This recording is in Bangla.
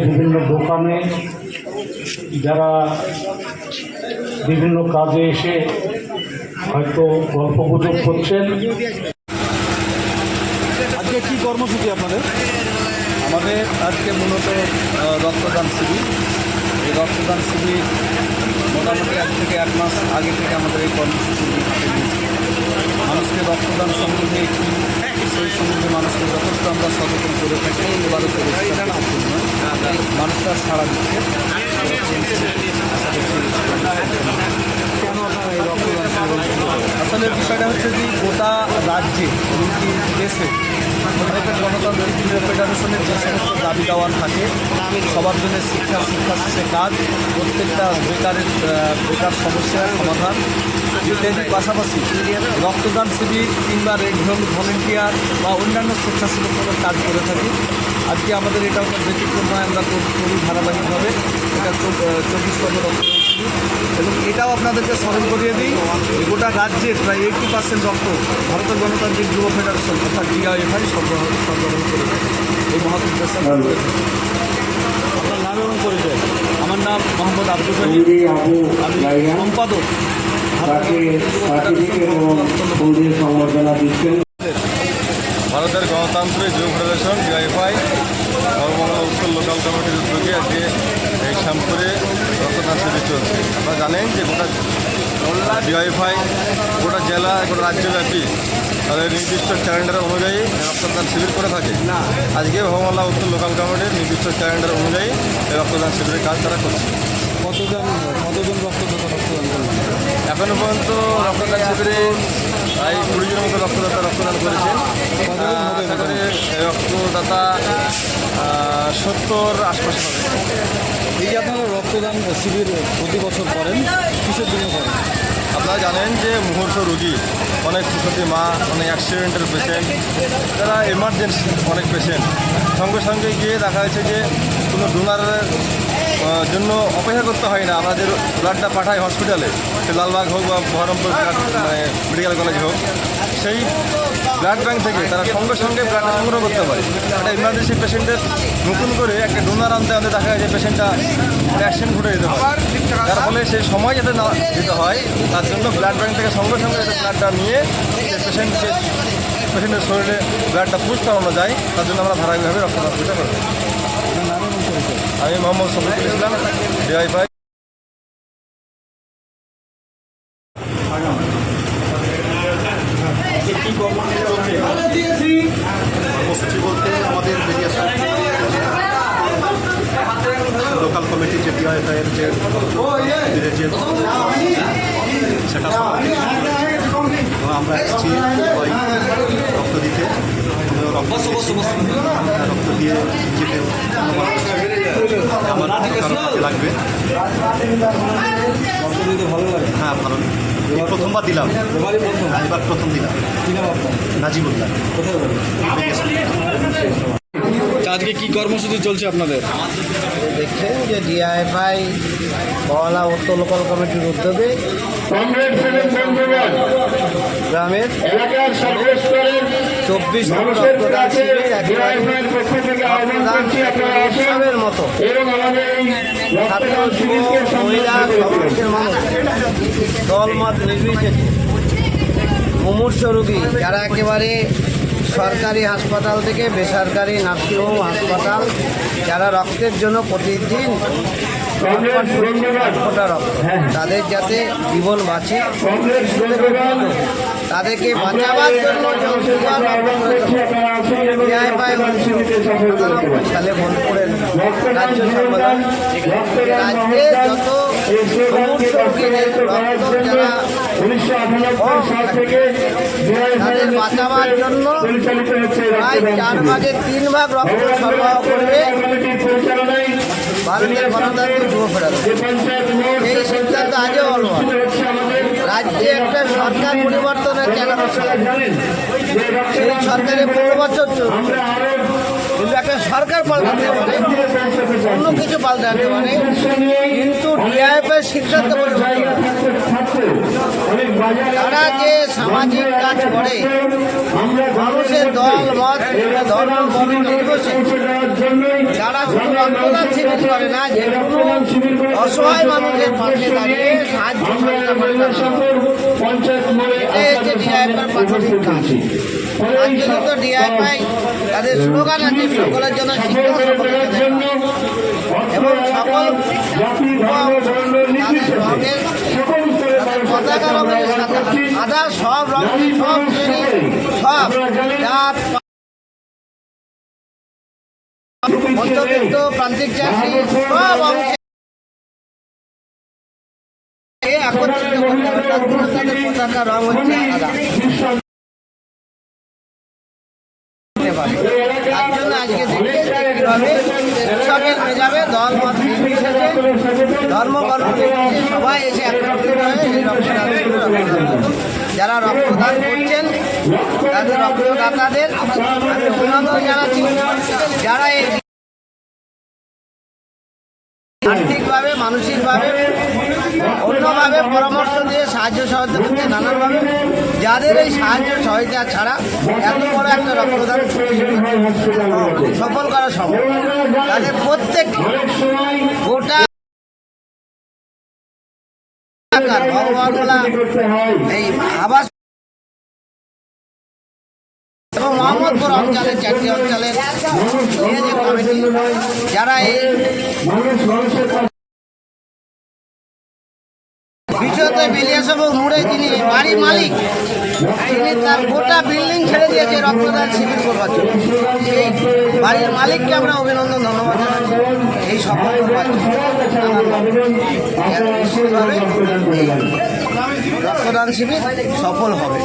বিভিন্ন দোকানে যারা বিভিন্ন কাজে এসে হয়তো গল্প গুজব করছেন। আজকে কি কর্মসূচি আপনাদের? আমাদের আজকে মূলত রক্তদান শিবির। এই রক্তদান শিবির মোটামুটি 1 থেকে 1 মাস আগে থেকে আমাদের এই কর্মসূচি হাতে নিয়েছি। মানুষকে রক্তদান সম্বন্ধে সেই সম্বন্ধে মানুষকে যথেষ্ট আমরা সচেতন করে থাকি। এবারও মানুষরা সাড়া দিচ্ছে। কেন আপনারা এই রক্তদান শিবির? আসলে বিষয়টা হচ্ছে যে গোটা রাজ্যে এমনকি দেশে ভারতের গণতান্ত্রিক ফেডারেশনের যে সমস্ত দাবি দেওয়ার থাকে সবার জন্য শিক্ষা শেষে কাজ, প্রত্যেকটা বেকার সমস্যার সমাধান ইত্যাদির পাশাপাশি রক্তদান শিবির কিংবা রেড ভলেন্টিয়ার বা অন্যান্য স্বেচ্ছাসেবকদের কাজ করে থাকি। আজকে আমাদের এটা একটা ব্যতিক্রম নয়, আমরা করি ধারাবাহিকভাবে। এটা 24তম রক্তদান শিবির এবং এটাও আপনাদেরকে স্মরণ করিয়ে দিই, গোটা রাজ্যের প্রায় 80% রক্ত ভারতের গণতান্ত্রিক যুব ফেডারেশন অর্থাৎ ডিআইএফআই সরবরাহ করে থাকে। এই মহৎ উদ্দেশ্যে আপনার নাম এবং পরিচয়? আমার নাম মোহাম্মদ আব্দুল রহিম, আমি সম্পাদক ভারতের গণতান্ত্রিক যুব ফেডারেশন ডিআইএফআই সর্বমঙ্গলা উত্তর লোকাল কমিটির উদ্যোগে আজকে এই শ্যামপুরে রক্তদান শিবির চলছে। আপনারা জানেন যে গোটা ডিআইএফআই গোটা জেলা গোটা রাজ্যব্যাপী তাদের নির্দিষ্ট ক্যালেন্ডার অনুযায়ী রক্তদান শিবির করে থাকে। আজকে সর্বমঙ্গলা উত্তর লোকাল কমিটির নির্দিষ্ট ক্যালেন্ডার অনুযায়ী এই রক্তদান শিবিরের কাজ তারা করছে। কতজন রক্তদাতা রক্তদান করেন? এখনও পর্যন্ত রক্তদান শিবিরে প্রায় 20 জনের মতো রক্তদান করেছেন। এখানে রক্তদাতা 70 আশপাশে হবে। এই যে আপনারা রক্তদান শিবির প্রতি বছর করেন, কিসের জন্য করেন? আপনারা জানেন যে মুহূর্ত রোগী, অনেক শিশুটি মা, অনেক অ্যাক্সিডেন্টের পেশেন্ট, যারা এমার্জেন্সি অনেক পেশেন্ট, সঙ্গে সঙ্গে গিয়ে দেখা যাচ্ছে যে কোনো ডোনারের জন্য অপেক্ষা করতে হয় না। আমরা যে ব্লাডটা পাঠাই হসপিটালে, সে লালবাগ হোক বা বহরমপুর মেডিকেল কলেজ হোক, সেই ব্লাড ব্যাঙ্ক থেকে তারা সঙ্গে সঙ্গে ব্লাডটা সংগ্রহ করতে পারে। একটা ইমার্জেন্সি পেশেন্টের নতুন করে একটা ডোনার আনতে দেখা যায় যে পেশেন্টটা অ্যাক্সিডেন্ট ঘটে যেতে পারে, যার ফলে সেই সময় যাতে না দিতে হয় তার জন্য ব্লাড ব্যাঙ্ক থেকে সঙ্গে সঙ্গে যাতে ব্লাডটা নিয়ে পেশেন্টের শরীরে ব্লাডটা পুশ করানো যায়, তার জন্য আমরা ধারাবাহিকভাবে রক্তদান শিবিরটা করি। আমি মোহাম্মদ শফিকুল ইসলাম, ডিআইএফআই। কর্মসূচি বলতে আমাদের লোকাল কমিটি যে ডিআইএফআইয়ের যে সেটা আমরা এসেছি রক্ত দিতে, রক্ত দিয়ে নিজেকে আমার লাগবে। ভালো লাগে? হ্যাঁ, ভালো। প্রথমবার দিলাম, এবার প্রথম দিলাম। নাজিবুল্লাহ। আজকে কি কর্মসূচি চলছে আপনাদের? দেখছেন যে ডিআইএফআই মহলা উত্তর লোকাল কমিটির উদ্যোগে গ্রামের 24তম রক্তদান শিবির উৎসবের মতো ছাত্র যুব মহিলা সমাজের মানুষ দলমত নির্বিশেষে মুমূর্ষ রোগী যারা একেবারে সরকারি হাসপাতাল থেকে বেসরকারি নার্সিংহোম হাসপাতাল, যারা রক্তের জন্য প্রতিদিন ফোঁটা রক্ত, তাদের যাতে জীবন বাঁচে তাদেরকে বাঁচাবার জন্য সালে বোলপুরের রাজ্য সম্মেলন রাজ্যে যত রক্ত যারা তাদের বাঁচাবার জন্য প্রায় 4 ভাগের 3 ভাগ রক্ত সরবরাহ করবে ভারতের গণতান্ত্রিক যুব ফেডারেশন। এই সিদ্ধান্ত আজও বলব, রাজ্যে একটা সরকার পরিবর্তনের 11 বছর, সেই সরকারে 15 বছর চলছে, কিন্তু একটা সরকার পাল্টাতে পারে, অন্য কিছু পাল্টাতে পারে, কিন্তু ডিআইএফআই সিদ্ধান্ত পরিবর্তন তারা যে সামাজিক কাজ করে, মানুষের দল মত ধর্ম বর্ণ নির্বিশেষে যারা শুধু রক্তদান শিবির করে না, যে কোনো অসহায় মানুষের পাশে দাঁড়িয়ে সাহায্য সহযোগিতা করে এটাই হচ্ছে ডিআইএফআই প্রাথমিক কাজ। আঞ্চলিক ডিআইএফআই তাদের স্লোগান আছে সকলের জন্য শিক্ষা, সকলের জন্য এবং সকল তাদের রঙের তাদের পতাকা রঙের সাদা সব রঙের সব শ্রেণী সব জাত মধ্যবিত্ত প্রান্তিক চাষি সব অংশে একত্রিত করতে হবে। তার জন্য তাদের পতাকা রং হচ্ছে সাদা। তার জন্য আজকে দেখে কীভাবে কৃষকের মেজাবে দল মত নির্বিশেষে ধর্ম কর্ম নির্বিশেষে সবাই এসে একত্রিত হয়ে সেই রক্তদান যারা রক্তদান করছেন তাদের রক্তদাতাদের আমি অভিনন্দন জানাচ্ছি। যারা এই আর্থিকভাবে মানসিকভাবে অন্যভাবে পরামর্শ দিয়ে সাহায্য সহায়তা করছে নানানভাবে, যাদের এই সাহায্য সহায়তা ছাড়া এত বড় একটা রক্তদান সফল করা সম্ভব, তাদের প্রত্যেক গোটা ভগবানগোলা এই আবাস এবং মোহাম্মদপুর অঞ্চলের 4টি অঞ্চলের নিয়ে কমিটি যারা এই বিশেষত বিলিয়াস এবং নূরে যিনি বাড়ির মালিক, তিনি তার গোটা বিল্ডিং ছেড়ে দিয়েছে রক্তদান শিবির করবার জন্য। সেই বাড়ির মালিককে আমরা অভিনন্দন ধন্যবাদ জানাচ্ছি এই সফল করবার জন্য। নিশ্চিতভাবে এই রক্তদান শিবির সফল হবে।